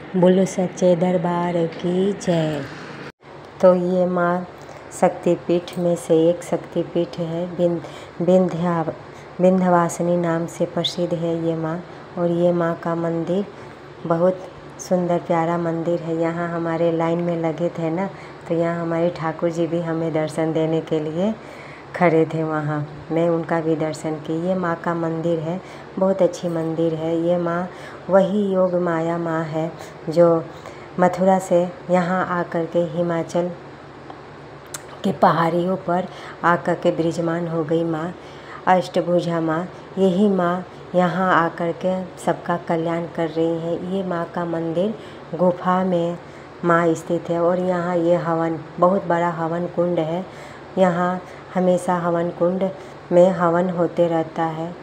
बोलो सच्चे दरबार की जय। तो ये माँ शक्तिपीठ में से एक शक्तिपीठ है। विंध्यवासिनी नाम से प्रसिद्ध है ये माँ। और ये माँ का मंदिर बहुत सुंदर प्यारा मंदिर है। यहाँ हमारे लाइन में लगे थे ना, तो यहाँ हमारे ठाकुर जी भी हमें दर्शन देने के लिए खड़े थे। वहाँ मैं उनका भी दर्शन की। ये माँ का मंदिर है, बहुत अच्छी मंदिर है। ये माँ वही योग माया माँ है जो मथुरा से यहाँ आकर के हिमाचल के पहाड़ियों पर आकर के विराजमान हो गई माँ, अष्टभुजा माँ। यही माँ यहाँ आकर के सबका कल्याण कर रही है। ये माँ का मंदिर गुफा में माँ स्थित है। और यहाँ ये हवन, बहुत बड़ा हवन कुंड है। यहाँ हमेशा हवन कुंड में हवन होते रहता है,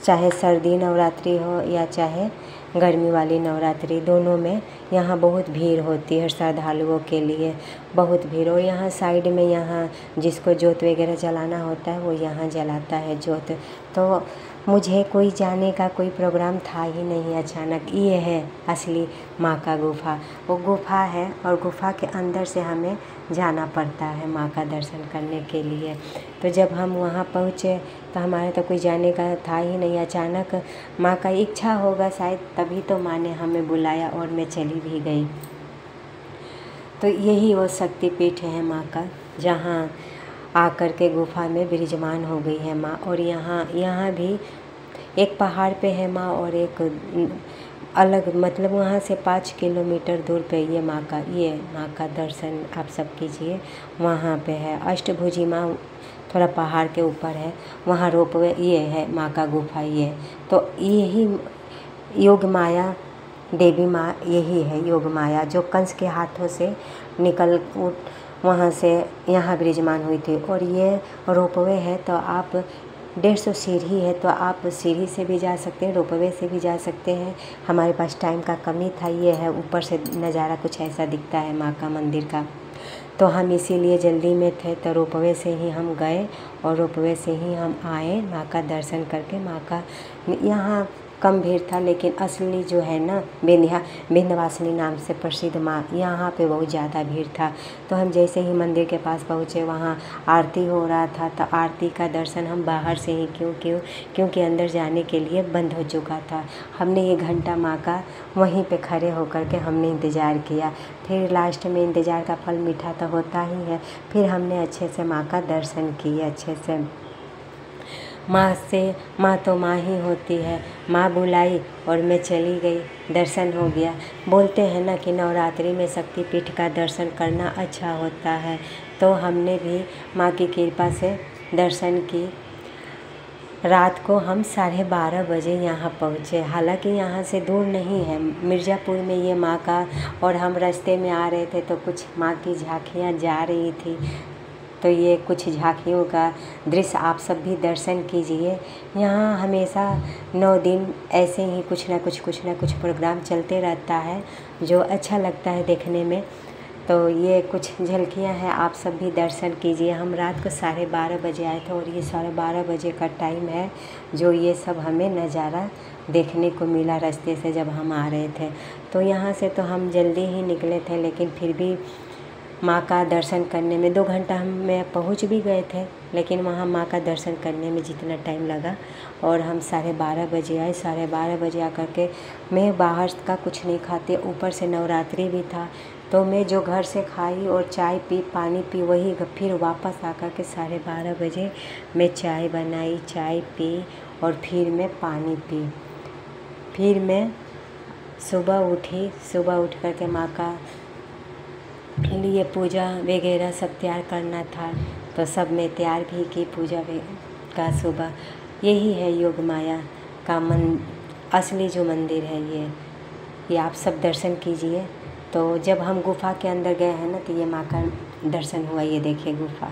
चाहे सर्दी नवरात्रि हो या चाहे गर्मी वाली नवरात्रि, दोनों में यहाँ बहुत भीड़ होती है श्रद्धालुओं के लिए, बहुत भीड़। और यहाँ साइड में यहाँ जिसको जोत वगैरह जलाना होता है वो यहाँ जलाता है जोत। तो मुझे कोई जाने का कोई प्रोग्राम था ही नहीं। अचानक ये है असली माँ का गुफा। वो गुफा है और गुफा के अंदर से हमें जाना पड़ता है माँ का दर्शन करने के लिए। तो जब हम वहाँ पहुँचे तो हमारे तो कोई जाने का था ही नहीं। अचानक माँ का इच्छा होगा शायद, तभी तो माँ ने हमें बुलाया और मैं चली भी गई। तो यही वो शक्तिपीठ है माँ का, जहाँ आकर के गुफा में विराजमान हो गई है माँ। और यहाँ भी एक पहाड़ पे है माँ और एक अलग, मतलब वहाँ से 5 किलोमीटर दूर पे ये माँ का दर्शन आप सब कीजिए। वहाँ पे है अष्टभुजी माँ, थोड़ा पहाड़ के ऊपर है। वहाँ रोपवे ये है माँ का गुफा ये। तो यही योग माया देवी माँ यही है योग माया, जो कंस के हाथों से निकल वहाँ से यहाँ विराजमान हुई थी। और ये रोपवे है, तो आप 150 सीढ़ी है, तो आप सीढ़ी से भी जा सकते हैं, रोपवे से भी जा सकते हैं। हमारे पास टाइम का कमी था। ये है ऊपर से नज़ारा कुछ ऐसा दिखता है माँ का मंदिर का। तो हम इसीलिए जल्दी में थे, तो रोपवे से ही हम गए और रोपवे से ही हम आए माँ का दर्शन करके। माँ का यहाँ कम भीड़ था, लेकिन असली जो है ना विंध्यवासिनी नाम से प्रसिद्ध माँ, यहाँ पे बहुत ज़्यादा भीड़ था। तो हम जैसे ही मंदिर के पास पहुँचे, वहाँ आरती हो रहा था। तो आरती का दर्शन हम बाहर से ही क्योंकि अंदर जाने के लिए बंद हो चुका था। हमने 1 घंटा माँ का वहीं पे खड़े होकर के हमने इंतज़ार किया। फिर लास्ट में इंतज़ार का फल मीठा तो होता ही है। फिर हमने अच्छे से माँ का दर्शन किए अच्छे से। माँ तो माँ ही होती है। माँ बुलाई और मैं चली गई, दर्शन हो गया। बोलते हैं ना कि नवरात्रि में शक्तिपीठ का दर्शन करना अच्छा होता है। तो हमने भी माँ की कृपा से दर्शन की। रात को हम 12:30 बजे यहाँ पहुँचे। हालांकि यहाँ से दूर नहीं है, मिर्ज़ापुर में ये माँ का। और हम रास्ते में आ रहे थे तो कुछ माँ की झांकियाँ जा रही थी, तो ये कुछ झांकियों का दृश्य आप सब भी दर्शन कीजिए। यहाँ हमेशा 9 दिन ऐसे ही कुछ ना कुछ प्रोग्राम चलते रहता है, जो अच्छा लगता है देखने में। तो ये कुछ झलकियाँ हैं, आप सब भी दर्शन कीजिए। हम रात को 12:30 बजे आए थे और ये 12:30 बजे का टाइम है जो ये सब हमें नज़ारा देखने को मिला रास्ते से जब हम आ रहे थे। तो यहाँ से तो हम जल्दी ही निकले थे, लेकिन फिर भी माँ का दर्शन करने में 2 घंटा में पहुँच भी गए थे, लेकिन वहाँ माँ का दर्शन करने में जितना टाइम लगा। और हम 12:30 बजे आए। 12:30 बजे आकर के मैं बाहर का कुछ नहीं खाती, ऊपर से नवरात्रि भी था। तो मैं जो घर से खाई और चाय पी, पानी पी, वही फिर वापस आकर के 12:30 बजे मैं चाय बनाई, चाय पी और फिर मैं पानी पी। फिर मैं सुबह उठ कर के माँ का लिए पूजा वगैरह सब तैयार करना था, तो सब मैं तैयार भी की पूजा का सुबह। यही है योग माया का असली जो मंदिर है ये आप सब दर्शन कीजिए। तो जब हम गुफा के अंदर गए हैं ना, तो ये माँ का दर्शन हुआ। ये देखिए गुफा।